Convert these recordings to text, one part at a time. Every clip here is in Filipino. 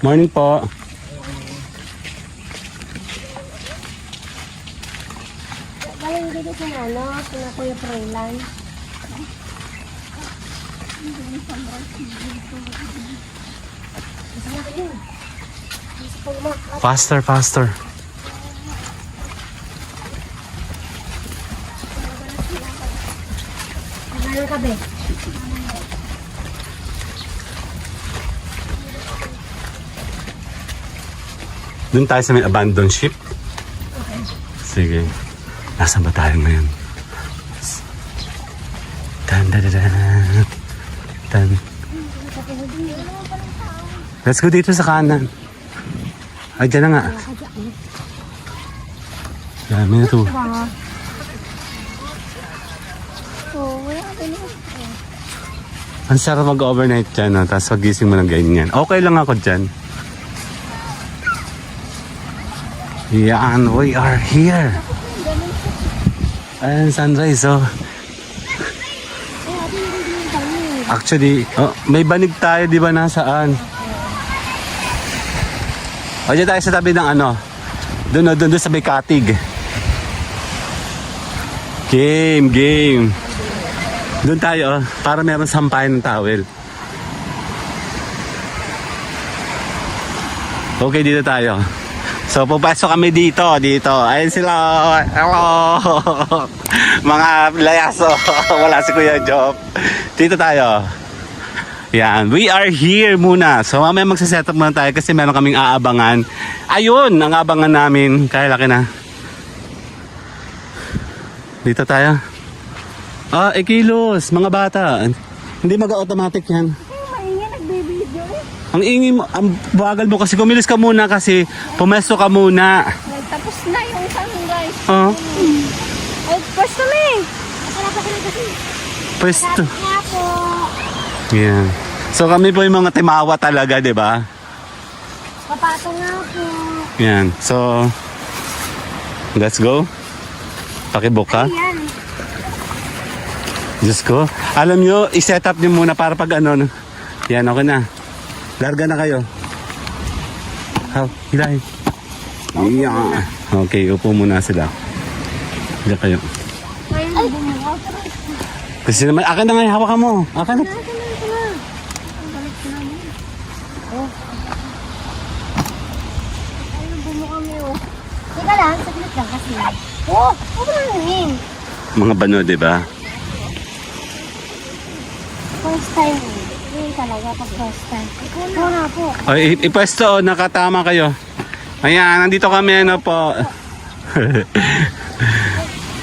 Morning po. Galing dito sa sina Kuya Froilan. Faster, faster. Ano ka, be? Doon tayo sa may abandoned ship. Sige. Nasaan ba tayo ngayon? Tan, dan, dan, dan. Tan. Let's go dito sa kanan. Ay, dyan na nga. Dami na to. Ang sarap mag-overnight dyan, no? Tapos pagising mo ng ganyan. Okay lang ako dyan. Yan, we are here. Ayan, sunrise, oh. Actually, oh, may banig tayo, di ba, nasaan? O, dyan tayo sa tabi ng ano. Doon sa may katig. Game. Doon tayo, oh, para meron sampayan ng towel. Okay, dito tayo. So, pupasok kami dito. Ayun sila. Hello. Mga layaso. Wala si Kuya Job. Dito tayo. Yan. We are here muna. So, mamaya magsaset up muna tayo kasi meron kaming aabangan. Ayun, ang aabangan namin. Kaya laki na. Dito tayo. Kilos. Mga bata. Hindi mag-automatic yan. Ang ingin mo, ang bagal mo kasi kumilos ka muna kasi pumesto ka muna. Tapos na yung sunrise. Oh. Ay, pwesto na eh. Masarap ako na kasi. Pwesto. Nga po. Yeah. So kami po yung mga timawa talaga, di ba? Papato nga po. Yan. So, let's go. Pakibook ka. Ayan. Diyos ko. Alam nyo, i-set up nyo muna para pag ano. Yan, okay na. Larga na kayo. Hilay. Yeah. Okay, upo muna sila. Hilay kayo. Ay, bumuha. Kasi naman, akin na nga, hawakan mo. Akin na. Teka lang, saglit lang kasi. Oh, huwag mo namin. Mga bano, di ba? First time eh. Yun talaga pag first time. Ikaw na po. Ay, ipwesto, nakatama kayo. Ayan, nandito kami, ano po.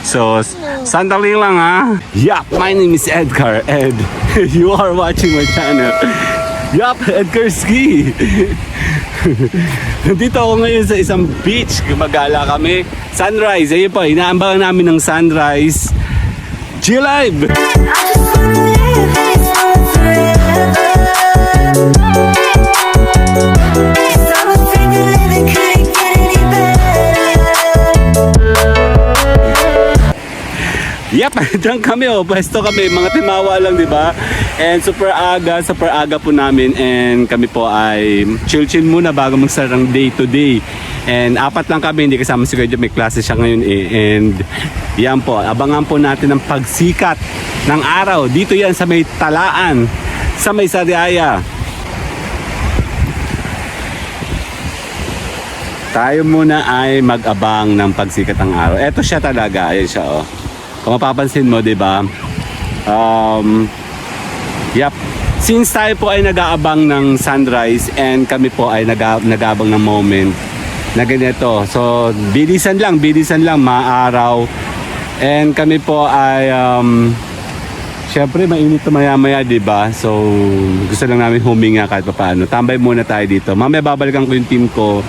So, sandali lang ha. Yup, my name is Edgar and you are watching my channel. Yup, Edgar Ski. Nandito ako ngayon sa isang beach. Gumagala kami. Sunrise, ayun po, inaambangan namin ng sunrise. Chill Live! Yep, dyan kami pwesto kami, mga timawa lang, di ba? And super aga po namin and kami po ay chill muna bago mag-start ang day to day. And 4 lang kami, hindi kasama si Kuya Job, may klase siya ngayon eh. And yan po, abangan po natin ang pagsikat ng araw. Dito yan sa may Talaan, sa may Sariaya. Tayo muna ay mag-abang ng pagsikat ng araw. Eto siya talaga, ayan siya oh. Kung mapapansin mo, di ba? Yep. Since tayo po ay nag-aabang ng sunrise and kami po ay nag-aabang ng moment na ganito. So, bilisan lang, maaraw. And kami po ay, syempre mainit to maya-maya, di ba? So, gusto lang namin huminga kahit paano. Tambay muna tayo dito. Mamaya babalikan ko yung team ko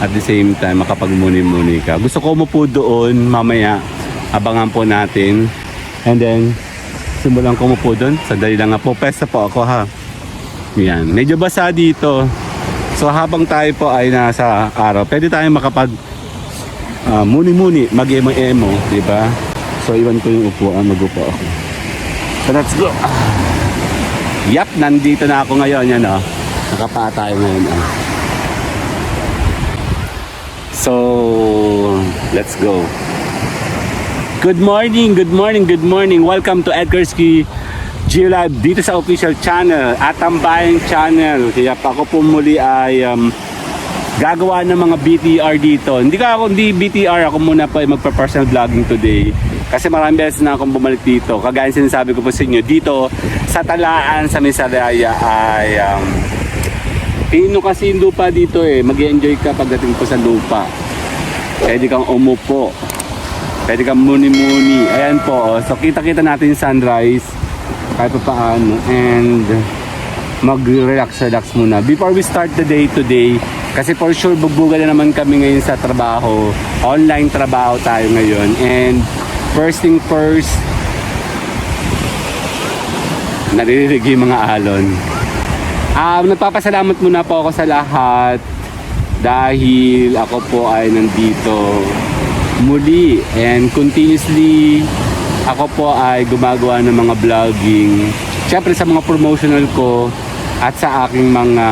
at the same time makapagmuni-muni ka. Gusto ko umupo doon mamaya. Abangan po natin. And then, simulan ko mo po doon. Sandali lang nga po. Pesta po ako ha. Yan. Medyo basa dito. So habang tayo po ay nasa araw, pwede tayong makapag muni-muni, mag-emo-emo. Diba? So iwan ko yung upuan. Mag-upo ako. So let's go. Yap, nandito na ako ngayon. Yan o. Nakapa tayo ngayon. So, let's go. Good morning, good morning, good morning. Welcome to Edgarski G-Live dito sa official channel at Tambayan channel. Kaya ako po muli ay gagawa ng mga BTR dito. Hindi BTR, ako muna po ay magpa-personal vlogging today. Kasi maraming beses na akong bumalik dito. Kagaya sinasabi ko po sa inyo, dito sa Talaan, sa Misaraya ay pino kasi yung lupa dito mag-enjoy ka pagdating po sa lupa. Pwede kang umupo. Pwede kang muni-muni. Ayan po. So kita-kita natin yung sunrise. Kahit pa paano. And mag-relax muna. Before we start the day today, kasi for sure bugbugan na naman kami ngayon sa trabaho. Online trabaho tayo ngayon. And first thing first, naririnig yung mga alon. Nagpapasalamat muna po ako sa lahat dahil ako po ay nandito muli and continuously ako po ay gumagawa ng mga vlogging, syempre sa mga promotional ko at sa aking mga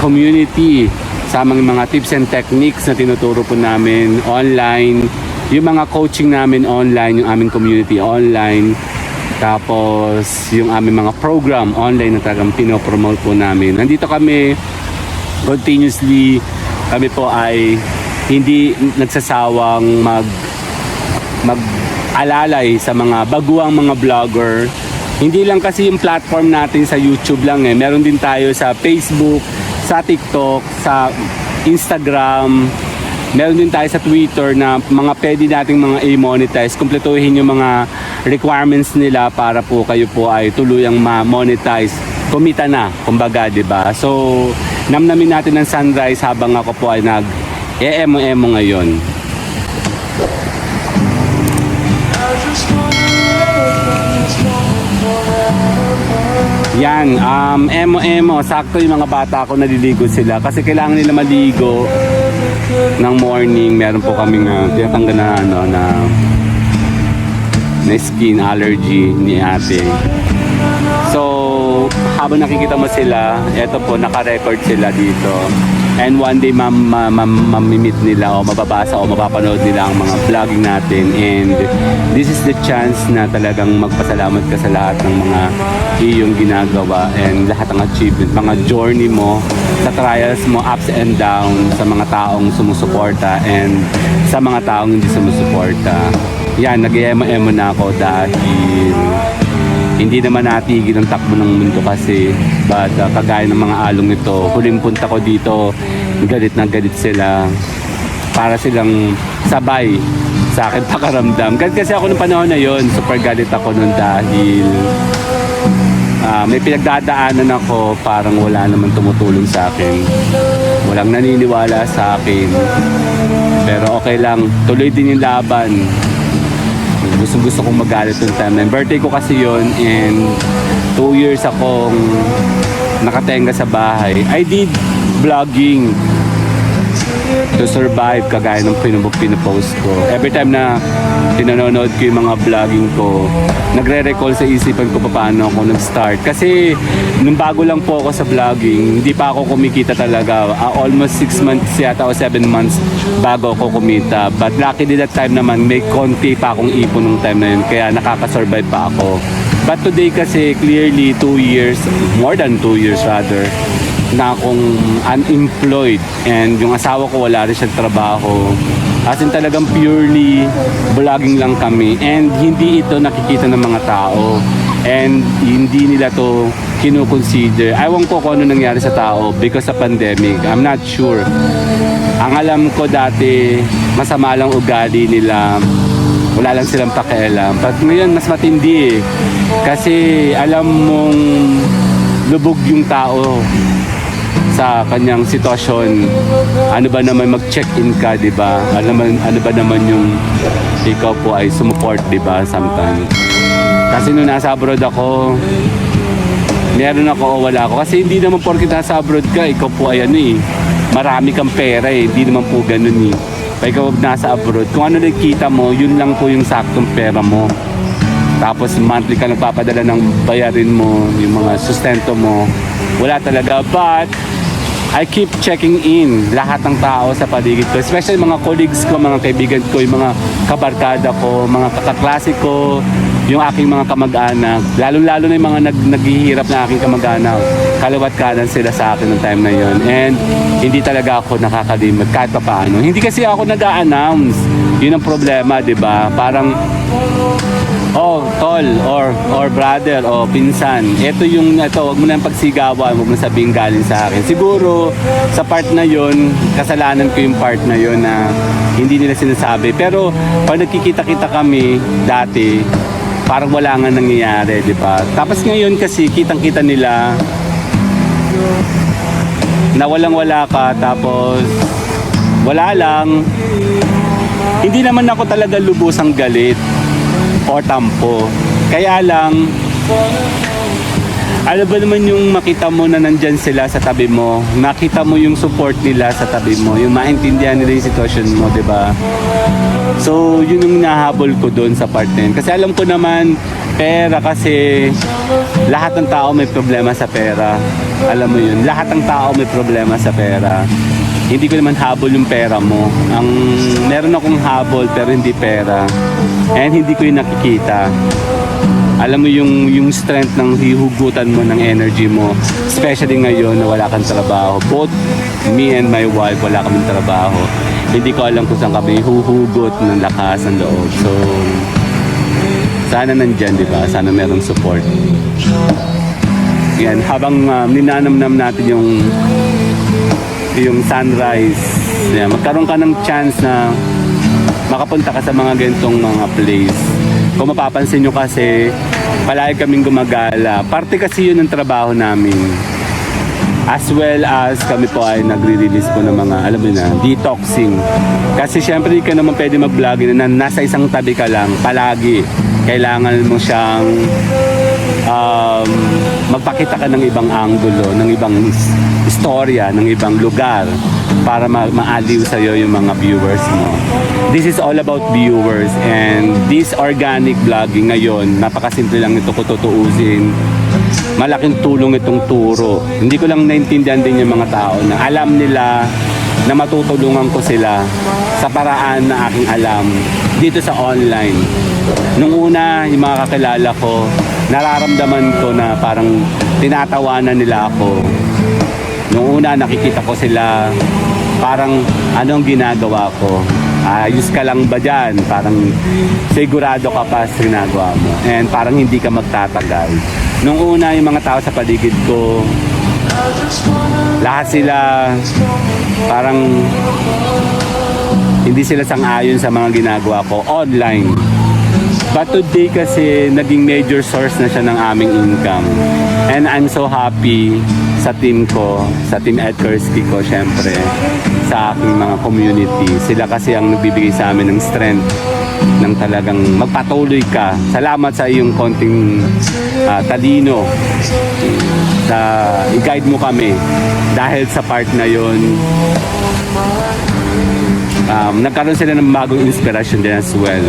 community, sa mga tips and techniques na tinuturo po namin online, yung mga coaching namin online, yung aming community online, tapos yung aming mga program online na talagang pinopromote po namin. Nandito kami continuously, kami po ay hindi nagsasawang mag-alalay sa mga baguang mga vlogger. Hindi lang kasi yung platform natin sa YouTube lang meron din tayo sa Facebook, sa TikTok, sa Instagram, meron din tayo sa Twitter na mga pwede nating mga i-monetize, kumpletuhin yung mga requirements nila para po kayo po ay tuluyang ma-monetize, kumita na, kumbaga, 'di ba? So, namnamin natin ang sunrise habang ako po ay nag-emo ngayon. Yan, emo, sakto yung mga bata ko naliligo sila kasi kailangan nila maligo ng morning. Meron po kaming tinatanggal na skin allergy ni ate. So, habang nakikita mo sila, eto po, naka-record sila dito. And one day, mamimit nila o mababasa o mapapanood nila ang mga vlogging natin. And this is the chance na talagang magpasalamat ka sa lahat ng mga iyong ginagawa and lahat ng achievement, mga journey mo, sa trials mo, ups and downs, sa mga taong sumusuporta and sa mga taong hindi sumusuporta. Yan, nag-emo-emo na ako dahil hindi naman natigil ang takbo ng mundo kasi but kagaya ng mga along nito, huling punta ko dito, galit na galit sila para silang sabay sa akin pakaramdam. Kasi ako nung panahon na yon, super galit ako nun dahil may pinagdadaanan ako, parang wala naman tumutulong sa akin, walang naniniwala sa akin, pero okay lang, tuloy din yung laban. Gusto kong magalit yung time na birthday ko kasi yon and 2 years akong nakatenga sa bahay. I did vlogging to survive kagaya ng pinopost ko. Every time na pinanonood ko yung mga vlogging ko, nagre-recall sa isipan ko paano ako nag-start. Kasi nung bago lang po ako sa vlogging, hindi pa ako kumikita talaga. Almost 6 months yata o 7 months bago ako kumita. But luckily that time naman, may konti pa akong ipon nung time na yun. Kaya nakaka-survive pa ako. But today kasi clearly 2 years, more than 2 years rather, na akong unemployed and yung asawa ko wala rin siyang trabaho. As in talagang purely vlogging lang kami and hindi ito nakikita ng mga tao and hindi nila to kinukonsider. Ewan ko kung ano nangyari sa tao because sa pandemic. I'm not sure. Ang alam ko dati, masama lang ugali nila. Wala lang silang pakialam. But ngayon, mas matindi kasi alam mong lubog yung tao sa kanyang sitwasyon. Ano ba naman mag-check-in ka, di ba? Ano ba naman yung ikaw po ay sumuport, di ba? Sometimes. Kasi nung nasa abroad ako, meron ako o wala ako. Kasi hindi naman porkit nasa abroad ka, ikaw po ay marami kang pera Hindi naman po ganun Pag ikaw nasa abroad, kung ano nakikita mo, yun lang po yung saktong pera mo. Tapos monthly ka nagpapadala ng bayarin mo, yung mga sustento mo. Wala talaga. But I keep checking in lahat ng tao sa paligid ko, especially mga colleagues ko, mga kaibigan ko, yung mga kabarkada ko, mga kaklase ko, yung aking mga kamag-anak, lalo-lalo na yung mga naghihirap na aking kamag-anak, kaliwat kanan sila sa akin ng time na yon. And hindi talaga ako nakakalimot kahit pa paano. Hindi kasi ako nag-a-announce. Yun ang problema, di ba? Parang, oh, tol, or brother, o pinsan, ito, wag mo na yung pagsigawan, wag mo sabihin galing sa akin. Siguro, sa part na yon, kasalanan ko yung part na yon na hindi nila sinasabi. Pero, pag nagkikita-kita kami dati, parang wala nga nangyayari, di ba? Tapos ngayon kasi, kitang-kita nila na walang-wala ka, tapos wala lang. Hindi naman ako talaga lubusang galit o tampo. Kaya lang, ano ba naman yung makita mo na nandyan sila sa tabi mo, nakita mo yung support nila sa tabi mo, yung maintindihan nila yung sitwasyon mo, di ba? So, yun yung nahabol ko doon sa part na yun. Kasi alam ko naman, pera kasi, lahat ng tao may problema sa pera. Alam mo yun, lahat ng tao may problema sa pera. Hindi ko naman habol yung pera mo. Meron akong habol pero hindi pera. And hindi ko yung nakikita. Alam mo yung strength ng hihugutan mo ng energy mo. Especially ngayon na wala kang trabaho. Both me and my wife, wala kaming trabaho. Hindi ko alam kung saan kami huhugot ng lakas ng loob. So, sana nandyan, di ba? Sana merong support. Yan, habang ninanamnam natin yung sunrise, yan, magkaroon ka ng chance na makapunta ka sa mga ganitong mga place. Kung mapapansin nyo kasi, palagi kaming gumagala. Parte kasi yun ng trabaho namin. As well as kami po ay nagre-release po ng mga, alam mo na, detoxing. Kasi syempre hindi ka naman pwede mag-vlog na nasa isang tabi ka lang, palagi. Kailangan mo siyang magpakita ka ng ibang anggulo, ng ibang istorya, ng ibang lugar para maaliw sa'yo yung mga viewers mo. This is all about viewers, and this organic vlogging ngayon, napakasimple lang ito kung tutuusin. Malaking tulong itong turo. Hindi ko lang naintindihan din yung mga tao na alam nila na matutulungan ko sila sa paraan na aking alam dito sa online. Nung una, yung mga kakilala ko, nararamdaman ko na parang tinatawanan nila ako. Nung una, nakikita ko sila, parang anong ginagawa ko? Ayos ka lang ba dyan? Parang sigurado ka pa sa ginagawa mo. And parang hindi ka magtatagal. Nung una, yung mga tao sa paligid ko, lahat sila parang hindi sila sang-ayon sa mga ginagawa ko online. But today kasi naging major source na siya ng aming income. And I'm so happy sa team ko, sa team Edgarski ko, syempre, sa aking mga community. Sila kasi ang nagbibigay sa amin ng strength ng talagang magpatuloy ka. Salamat sa iyong konting talino. I-guide mo kami dahil sa part na yon. Nagkaroon sila ng bagong inspiration din as well.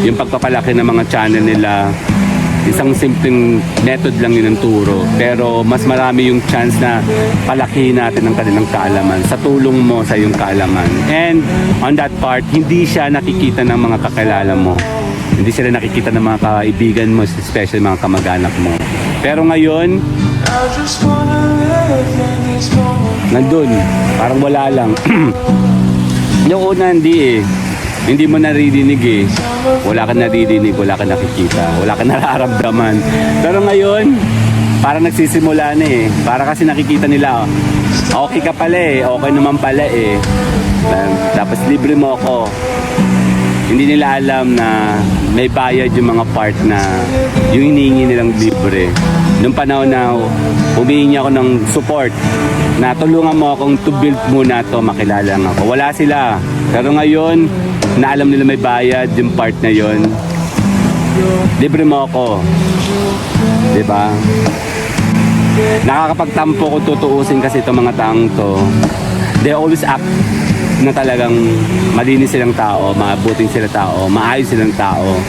Yung pagpapalaki ng mga channel nila, isang simpleng method lang yun ng turo. Pero mas marami yung chance na palakihin natin ang kanilang kaalaman sa tulong mo sa iyong kaalaman. And on that part, hindi siya nakikita ng mga kakilala mo. Hindi sila nakikita ng mga kaibigan mo, especially mga kamag-anak mo. Pero ngayon, nandun, parang wala lang. Yung una hindi mo naririnig eh. Wala ka naririnig, wala ka nakikita, wala ka nararamdaman. Pero ngayon, parang nagsisimula na eh. Para kasi nakikita nila, okay ka pala eh, okay naman pala eh. Tapos libre mo ako. Hindi nila alam na may bayad yung mga part na yung hinihingi nilang libre. Nung panahon na humihingi ako ng support, na tulungan mo akong to build muna to, makilala lang ako. Wala sila. Pero ngayon, na alam nila may bayad yung part na yon, libre mo ako. Diba? Nakakapagtampo ko tutuusin kasi itong mga taong to. They always act na talagang malinis silang tao, mabuting silang tao, maayos silang tao.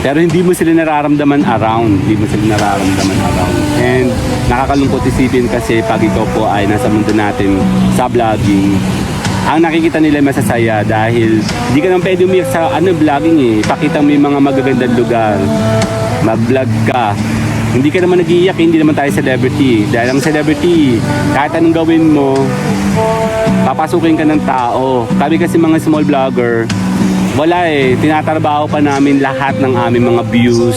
Pero hindi mo sila nararamdaman around. Hindi mo sila nararamdaman around. And nakakalungkot isipin kasi pag ikaw po ay nasa mundo natin sa vlogging, ang nakikita nila masasaya dahil di ka naman pwede umiyak sa vlogging eh. Pakita mo yung mga magagandang lugar, mag-vlog ka. Hindi ka naman nag-iiyak, hindi naman tayo celebrity. Dahil ang celebrity, kahit anong gawin mo, papasukin ka ng tao. Kami kasi mga small vlogger, wala eh. Tinatrabaho pa namin lahat ng aming mga views.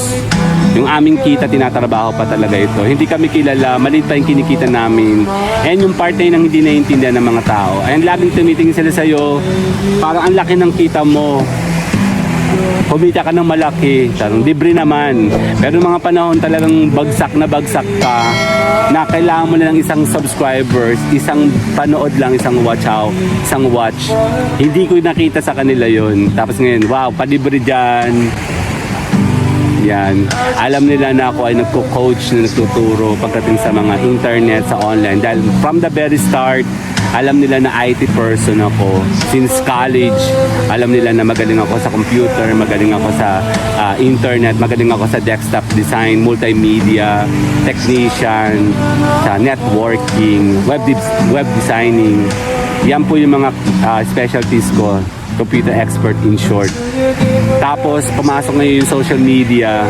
Yung aming kita, tinatrabaho pa talaga ito. Hindi kami kilala, maliit pa yung kinikita namin. And yung part na yun ang hindi naiintindihan ng mga tao. And laging tumitingin sila sa'yo, parang ang laki ng kita mo. Kumita ka ng malaki, tarong libre naman. Pero mga panahon talagang bagsak ka na kailangan mo na ng isang subscribers, isang panood lang, isang watch out, isang watch. Hindi ko nakita sa kanila yon. Tapos ngayon, wow, palibre dyan. Yan. Alam nila na ako ay nagko-coach na nagtuturo pagdating sa mga internet, sa online. Dahil from the very start, alam nila na IT person ako. Since college, alam nila na magaling ako sa computer, magaling ako sa internet, magaling ako sa desktop design, multimedia, technician, sa networking, web designing. Yan po yung mga specialties ko. Computer expert in short. Tapos, pumasok ngayon yung social media.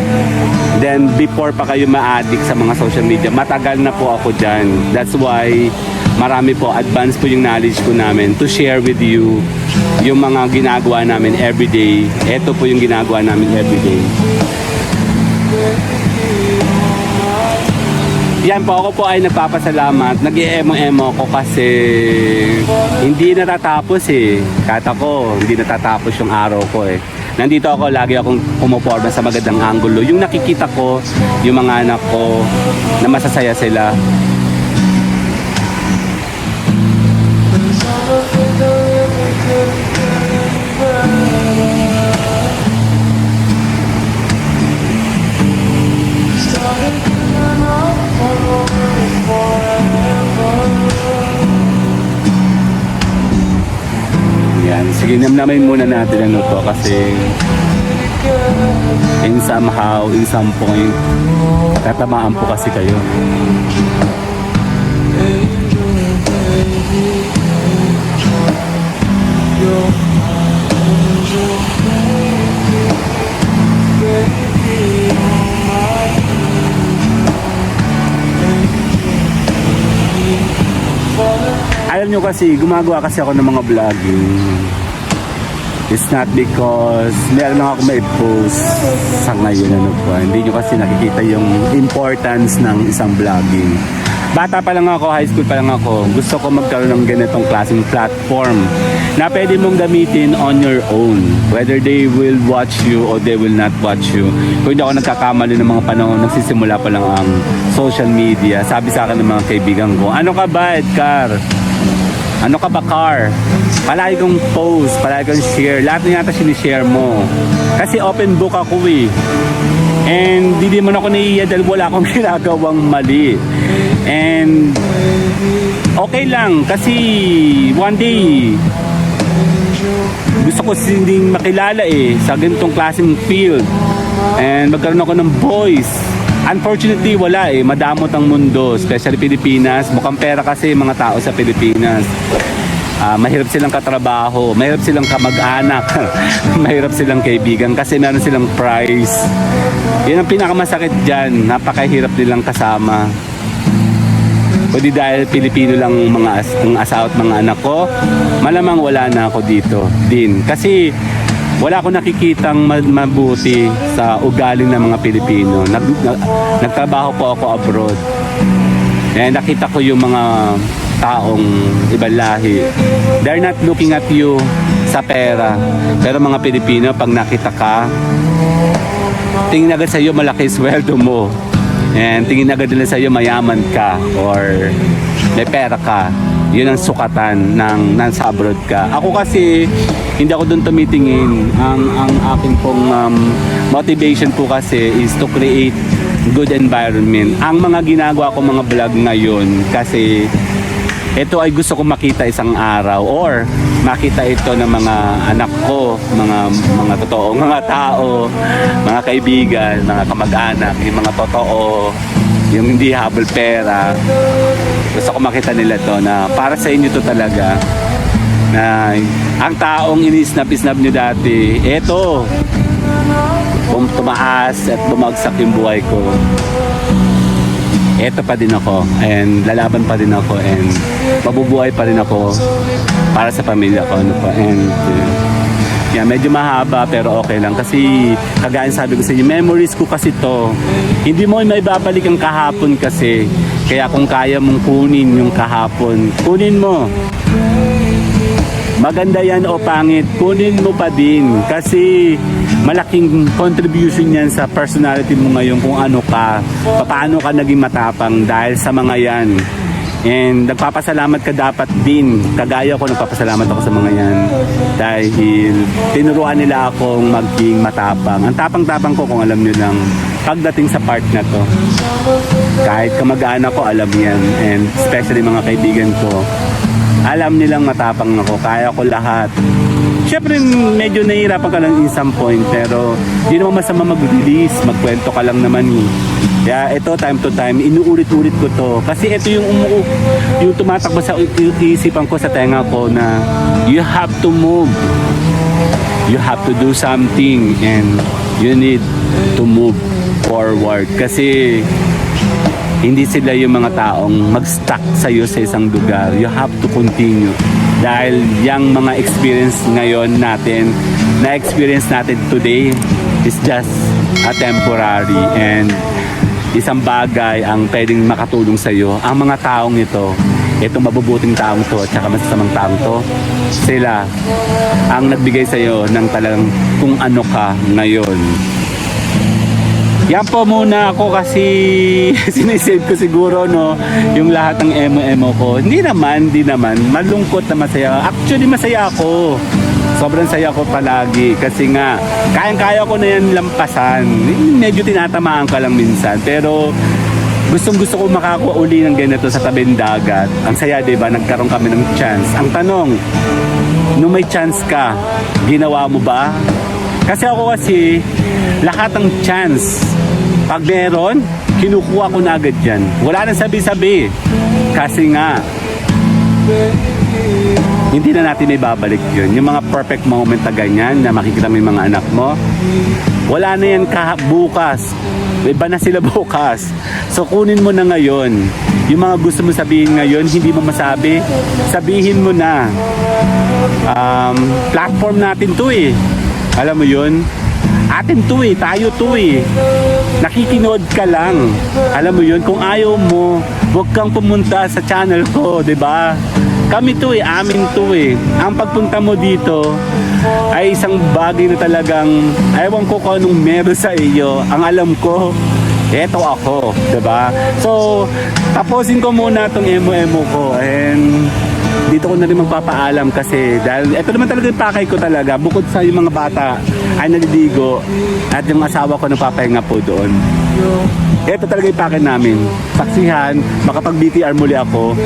Then, before pa kayo ma-addict sa mga social media, matagal na po ako dyan. That's why, marami po, advance po yung knowledge ko namin to share with you yung mga ginagawa namin everyday. Ito po yung ginagawa namin everyday. Yan po, ako po ay nagpapasalamat. Nag-emo-emo ko kasi hindi natatapos eh. Kahit ako, hindi natatapos yung araw ko eh. Nandito ako, lagi akong pumuporma sa magandang angulo. Yung nakikita ko, yung mga anak ko, na masasaya sila. Yan, sige, namnamin muna natin ano to kasi in somehow, in some point, tatamaan po kasi kayo. Alam nyo kasi, gumagawa kasi ako ng mga vlogging. It's not because meron lang ako may post sa ngayon ano po. Hindi nyo kasi nakikita yung importance ng isang vlogging. Bata pa lang ako, high school pa lang ako, gusto ko magkaroon ng ganitong klaseng platform na pwede mong gamitin on your own. Whether they will watch you or they will not watch you. Kung hindi ako nagkakamali ng mga panahon, nagsisimula pa lang ang social media. Sabi sa akin ng mga kaibigan ko, ano ka ba, Edgar? Ano ka ba, Car? Palagi kong post, palagi kong share. Lahat na yata sinishare mo. Kasi open book ako eh. And hindi mo ako naiiya dahil wala akong ginagawang mali. And okay lang kasi one day gusto ko sinding makilala eh sa ganitong klaseng field. And magkaroon ako ng voice. Unfortunately, wala eh. Madamot ang mundo, especially Pilipinas. Mukhang pera kasi mga tao sa Pilipinas. Mahirap silang katrabaho, mahirap silang kamag-anak, mahirap silang kaibigan kasi meron silang prize. Yan ang pinakamasakit dyan. Napakahirap nilang kasama. O di dahil Pilipino lang ang asawa at mga anak ko, malamang wala na ako dito din. Kasi wala akong nakikitang mabuti sa ugaling ng mga Pilipino. Nagtrabaho po ako abroad. Nakita ko yung mga taong ibang lahi. They're not looking at you sa pera. Pero mga Pilipino, pag nakita ka, tingin agad sa iyo malaki sweldo mo. And tingin agad nila sa iyo mayaman ka or may pera ka. Yun ang sukatan ng nasa abroad ka. Ako kasi hindi ako doon tumitingin. Ang aking pong motivation po kasi is to create good environment. Ang mga ginagawa ko mga vlog ngayon kasi ito ay gusto kong makita isang araw or makita ito ng mga anak ko, mga totoong mga tao, mga kaibigan, mga kamag-anak, yung mga totoo yung hindi habol pera. Gusto ko makita nila to na para sa inyo to talaga. Na ang taong inisnap-isnap nyo dati, eto, tumaas at bumagsak yung buhay ko. Eto pa din ako and lalaban pa din ako and mabubuhay pa rin ako para sa pamilya ko. Ano pa. And yeah, medyo mahaba pero okay lang kasi kagaya sabi ko sa inyo, memories ko kasi to. Hindi mo may babalik ang kahapon kasi. Kaya kung kaya mong kunin yung kahapon, kunin mo. Maganda yan o pangit, kunin mo pa din kasi malaking contribution yan sa personality mo ngayon kung ano ka, paano ka naging matapang dahil sa mga yan. And nagpapasalamat ka dapat din, kagaya ko nagpapasalamat ako sa mga yan dahil tinuruan nila akong maging matapang. Ang tapang-tapang ko kung alam nyo lang pagdating sa part na to. Kahit kamag-anak ko alam yan and especially mga kaibigan ko. Alam nilang matapang ako, kaya ko lahat. Siyempre, medyo nahihirapan ka lang in some point, pero di naman masama mag-release, magkwento ka lang naman eh. Kaya ito, time to time, inuulit-ulit ko to. Kasi ito yung tumatakbo sa isipan ko, sa tenga ko na you have to move. You have to do something and you need to move forward. Kasi hindi sila yung mga taong mag-stuck sa'yo sa isang lugar. You have to continue. Dahil yung mga experience ngayon natin, na-experience natin today is just a temporary and isang bagay ang pwedeng makatulong sa'yo. Ang mga taong ito, itong mabubuting taong to at saka masasamang taong to, sila ang nagbigay sa'yo ng talagang kung ano ka ngayon. Yan po muna ako kasi sinisave ko siguro no yung lahat ng emo-emo ko. Hindi naman, malungkot na masaya. Actually masaya ako. Sobrang saya ko palagi kasi nga kayang-kaya ko na yan lampasan. Medyo tinatamaan ka lang minsan pero gustong-gusto ko makakuha uli ng ganito sa tabing dagat. Ang saya, 'di ba? Nagkaroon kami ng chance. Ang tanong, nung may chance ka, ginawa mo ba? Kasi ako lahat ng chance, pag meron, kinukuha ko na agad yan. Wala nang sabi-sabi. Kasi nga, hindi na natin may babalik yun. Yung mga perfect moment na ganyan, na makikita mo yung mga anak mo, wala na yan bukas. Iba na sila bukas. So kunin mo na ngayon. Yung mga gusto mo sabihin ngayon, hindi mo masabi, sabihin mo na. Platform natin to eh. Alam mo yun? Atin to eh, tayo to eh. Nakikinood ka lang. Alam mo yun? Kung ayaw mo, huwag kang pumunta sa channel ko, 'di ba? Kami to eh, amin to eh. Ang pagpunta mo dito ay isang bagay na talagang ewan ko kung anong meron sa iyo. Ang alam ko, eto ako, 'di ba? So, tapusin ko muna tong emo-emo ko and dito ko na rin magpapaalam kasi dahil ito naman talaga yung pakay ko talaga bukod sa yung mga bata ay naliligo at yung asawa ko nagpapahinga po doon. Ito talaga yung pakay namin. Saksihan, makapag-BTR muli ako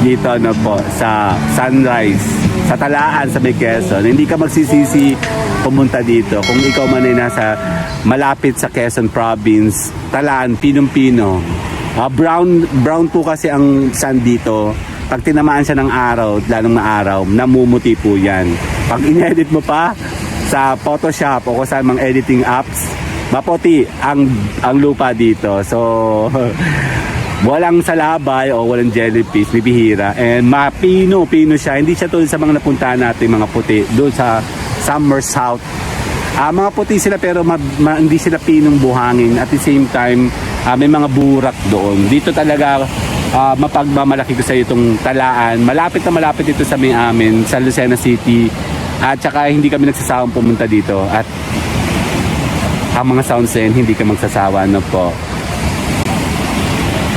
dito na po sa Sunrise, sa Talaan, sa May Quezon. Hindi ka magsisisi pumunta dito kung ikaw man ay nasa malapit sa Quezon Province, Talaan, Pinong-Pino. Brown po kasi ang sun dito. Pag tinamaan siya ng araw, lalong na araw, namumuti po yan. Pag in-edit mo pa sa Photoshop o kung saan mga editing apps, maputi ang lupa dito. So, walang salabay o walang jellyfish, bibihira. And mapino siya. Hindi siya tulad sa mga napuntahan natin, mga puti, doon sa Summer South. Mga puti sila pero hindi sila pinong buhangin. At the same time, may mga burak doon. Dito talaga mapagmamalaki ko sa itong Talaan. Malapit na malapit ito sa may amin, sa Lucena City. At saka hindi kami nagsasawang pumunta dito. At ang mga sounds hindi ka magsasawa na po.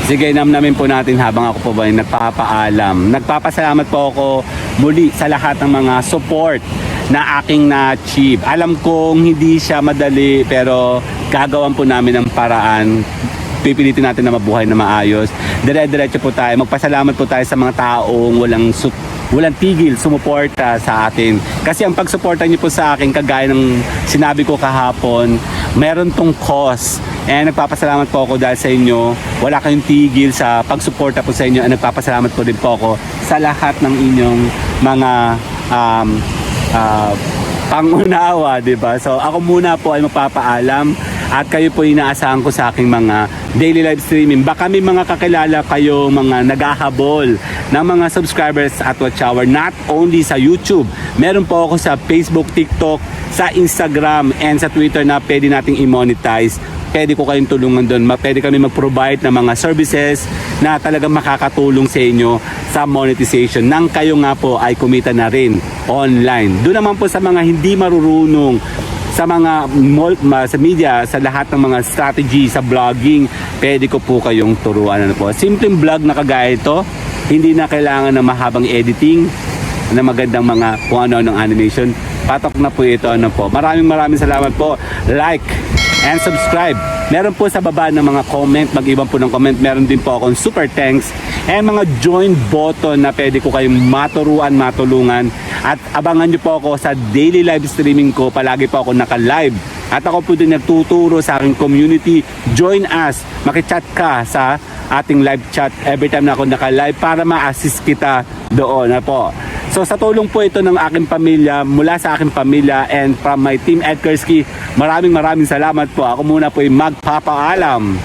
Sige, namin po natin habang ako po ba ay nagpapaalam. Nagpapasalamat po ako muli sa lahat ng mga support na aking na-achieve. Alam kong hindi siya madali pero gagawan po namin ng paraan. Pipilitin natin na mabuhay na maayos. Dire-diretso po tayo. Magpasalamat po tayo sa mga taong walang tigil sumuporta sa atin. Kasi ang pagsuporta niyo po sa akin, kagaya ng sinabi ko kahapon, meron tong cause. And nagpapasalamat po ako dahil sa inyo. Wala kayong tigil sa pagsuporta po sa inyo. And nagpapasalamat po din po ako sa lahat ng inyong mga pangunawa, di ba? So ako muna po ay magpapaalam at kayo po inaasahan ko sa aking mga daily live streaming. Baka may mga kakilala kayo, mga naghahabol ng mga subscribers at watch hour, not only sa YouTube. Meron po ako sa Facebook, TikTok, sa Instagram, and sa Twitter na pwede nating i-monetize. Pwede ko kayong tulungan doon. Pwede kami mag-provide ng mga services na talagang makakatulong sa inyo sa monetization nang kayo nga po ay kumita na rin online. Doon naman po sa mga hindi marurunong sa mga sa media, sa lahat ng mga strategy sa vlogging, pwede ko po kayong turuan. Ano po. Simpleng vlog na kagaya ito, hindi na kailangan ng mahabang editing, na magandang mga kung ano ng animation. Patok na po ito. Ano po. Maraming salamat po. Like and subscribe. Meron po sa baba ng mga comment, mag-ibang po ng comment. Meron din po akong super thanks and mga join button na pwede ko kayong maturuan, matulungan. At abangan nyo po ako sa daily live streaming ko. Palagi po ako naka-live. At ako po din nagtuturo sa aking community. Join us. Makichat ka sa ating live chat every time na ako naka-live para ma-assist kita doon. Na po. So sa tulong po ito ng aking pamilya, mula sa aking pamilya and from my team at Kursky, maraming salamat po. Ako muna po ay magpapaalam.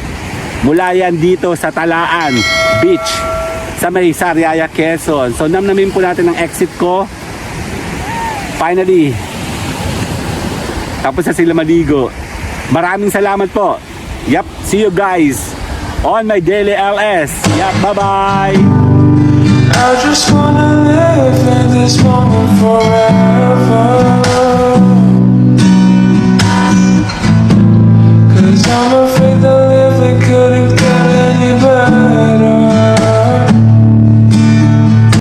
Mula yan dito sa Talaan Beach sa may Sariaya, Quezon. So namnamin po natin ang exit ko. Finally, tapos na sila maligo. Maraming salamat po. Yep, see you guys on my daily LS. Yep, bye-bye. I just wanna live in